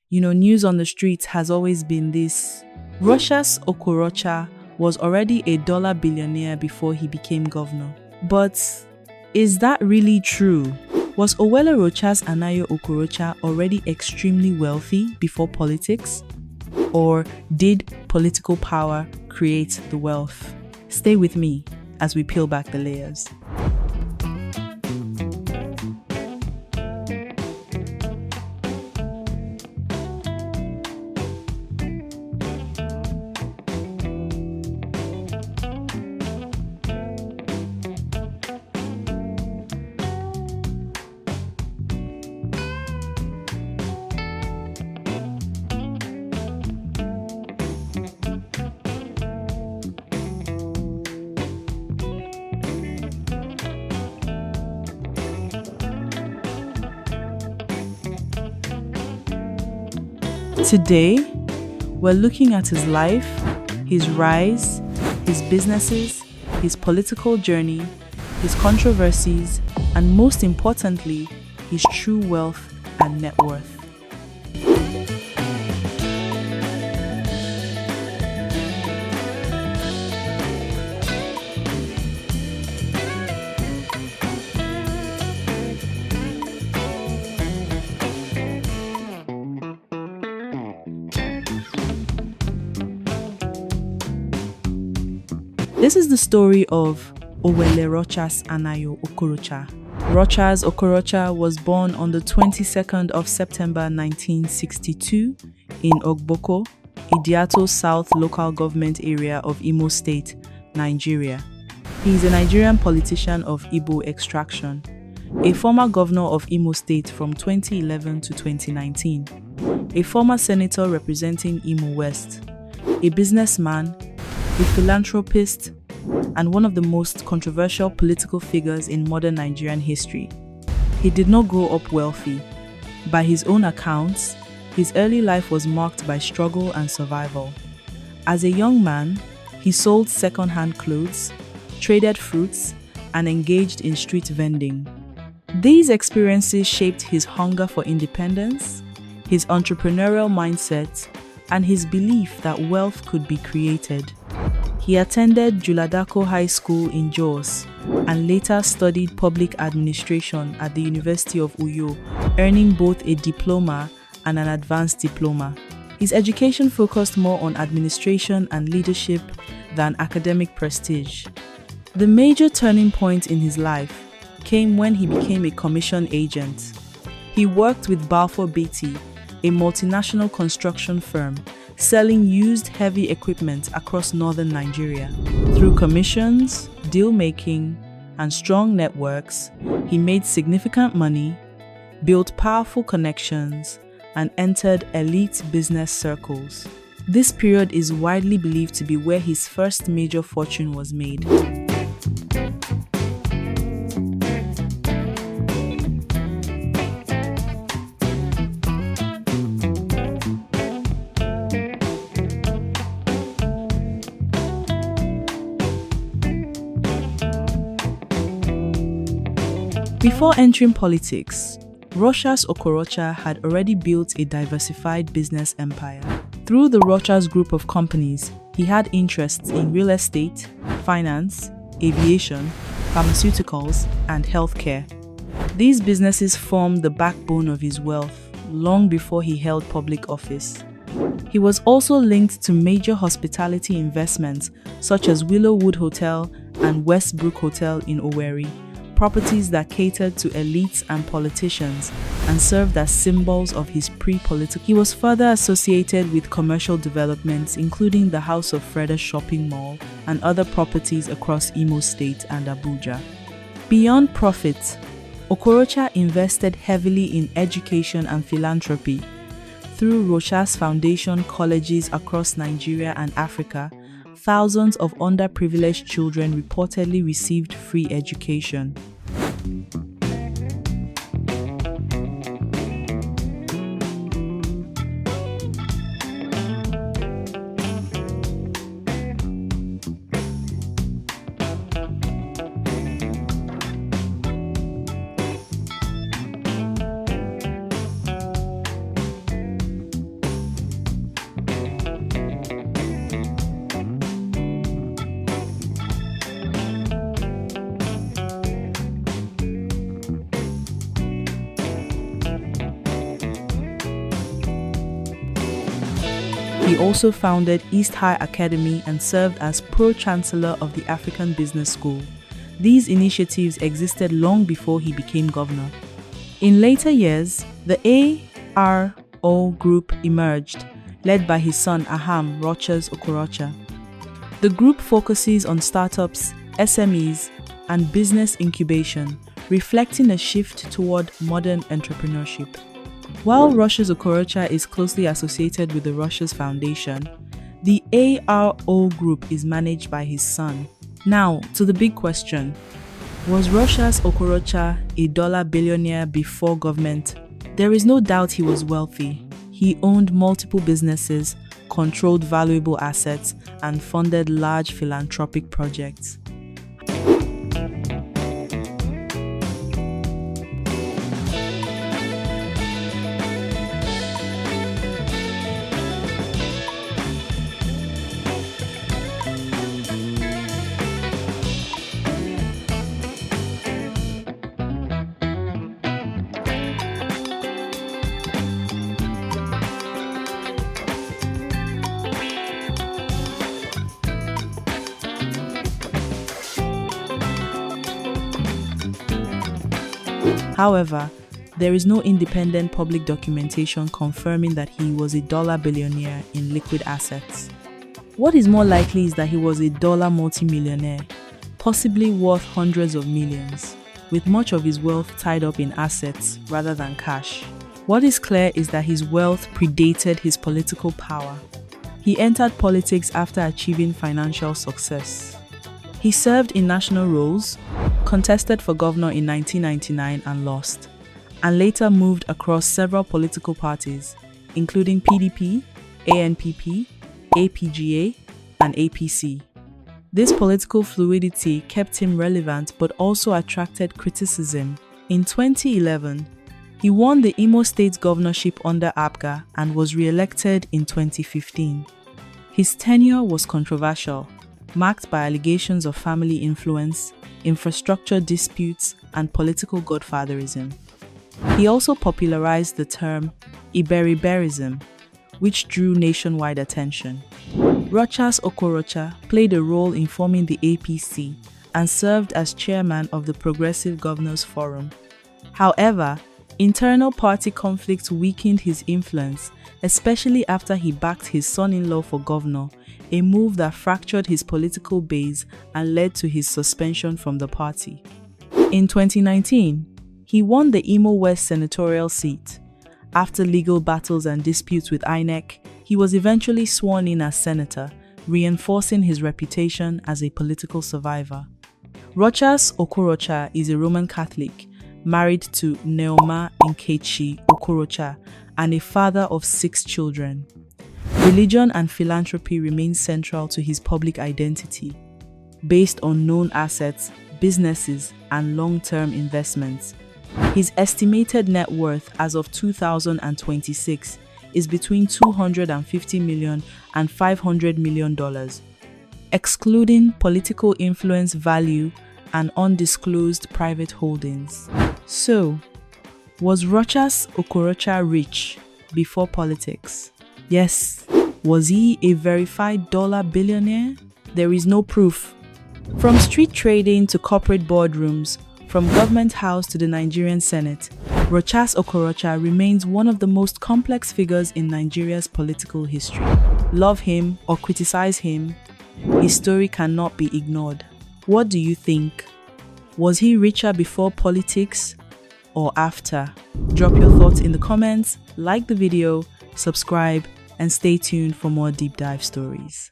News on the streets has always been this. Rochas Okorocha was already a dollar billionaire before he became governor. But is that really true? Was Owele Rochas Anayo Okorocha already extremely wealthy before politics? Or did political power create the wealth? Stay with me as we peel back the layers. Today, we're looking at his life, his rise, his businesses, his political journey, his controversies, and most importantly, his true wealth and net worth. This is the story of Owele Rochas Anayo Okorocha. Rochas Okorocha was born on the 22nd of September 1962 in Ogboko, Idiato South local government area of Imo State, Nigeria. He is a Nigerian politician of Igbo extraction, a former governor of Imo State from 2011 to 2019, a former senator representing Imo West, a businessman, a philanthropist, and one of the most controversial political figures in modern Nigerian history. He did not grow up wealthy. By his own accounts, his early life was marked by struggle and survival. As a young man, he sold second-hand clothes, traded fruits, and engaged in street vending. These experiences shaped his hunger for independence, his entrepreneurial mindset, and his belief that wealth could be created. He attended Juladako High School in Jos and later studied public administration at the University of Uyo, earning both a diploma and an advanced diploma. His education focused more on administration and leadership than academic prestige. The major turning point in his life came when he became a commission agent. He worked with Balfour Beatty, a multinational construction firm, selling used heavy equipment across northern Nigeria. Through commissions, deal-making, and strong networks, he made significant money, built powerful connections, and entered elite business circles. This period is widely believed to be where his first major fortune was made. Before entering politics, Rochas Okorocha had already built a diversified business empire. Through the Rochas group of companies, he had interests in real estate, finance, aviation, pharmaceuticals, and healthcare. These businesses formed the backbone of his wealth long before he held public office. He was also linked to major hospitality investments such as Willowwood Hotel and Westbrook Hotel in Owerri, properties that catered to elites and politicians and served as symbols of his pre-political. He was further associated with commercial developments including the House of Freda shopping mall and other properties across Imo State and Abuja. Beyond profit, Okorocha invested heavily in education and philanthropy. Through Rochas Foundation colleges across Nigeria and Africa, thousands of underprivileged children reportedly received free education. He also founded East High Academy and served as Pro-Chancellor of the African Business School. These initiatives existed long before he became governor. In later years, the ARO group emerged, led by his son Aham Rochas Okorocha. The group focuses on startups, SMEs, and business incubation, reflecting a shift toward modern entrepreneurship. While Rochas Okorocha is closely associated with the Rochas Foundation, the ARO group is managed by his son. Now, to the big question. Was Rochas Okorocha a dollar billionaire before government? There is no doubt he was wealthy. He owned multiple businesses, controlled valuable assets, and funded large philanthropic projects. However, there is no independent public documentation confirming that he was a dollar billionaire in liquid assets. What is more likely is that he was a dollar multimillionaire, possibly worth hundreds of millions, with much of his wealth tied up in assets rather than cash. What is clear is that his wealth predated his political power. He entered politics after achieving financial success. He served in national roles, contested for governor in 1999 and lost, and later moved across several political parties, including PDP, ANPP, APGA, and APC. This political fluidity kept him relevant but also attracted criticism. In 2011, he won the Imo State governorship under APGA and was re-elected in 2015. His tenure was controversial, marked by allegations of family influence, infrastructure disputes, and political godfatherism. He also popularized the term Iberiberism, which drew nationwide attention. Rochas Okorocha played a role in forming the APC and served as chairman of the Progressive Governors Forum. However, internal party conflicts weakened his influence, especially after he backed his son-in-law for governor, a move that fractured his political base and led to his suspension from the party. In 2019, he won the Imo West senatorial seat. After legal battles and disputes with INEC, he was eventually sworn in as senator, reinforcing his reputation as a political survivor. Rochas Okorocha is a Roman Catholic, married to Neoma Nkechi Okorocha, and a father of 6 children. Religion and philanthropy remain central to his public identity, based on known assets, businesses, and long-term investments. His estimated net worth as of 2026 is between $250 million and $500 million, excluding political influence value and undisclosed private holdings. So, was Rochas Okorocha rich before politics? Yes. Was he a verified dollar billionaire? There is no proof. From street trading to corporate boardrooms, from government house to the Nigerian Senate, Rochas Okorocha remains one of the most complex figures in Nigeria's political history. Love him or criticize him, his story cannot be ignored. What do you think? Was he richer before politics or after? Drop your thoughts in the comments, like the video, subscribe, and stay tuned for more deep dive stories.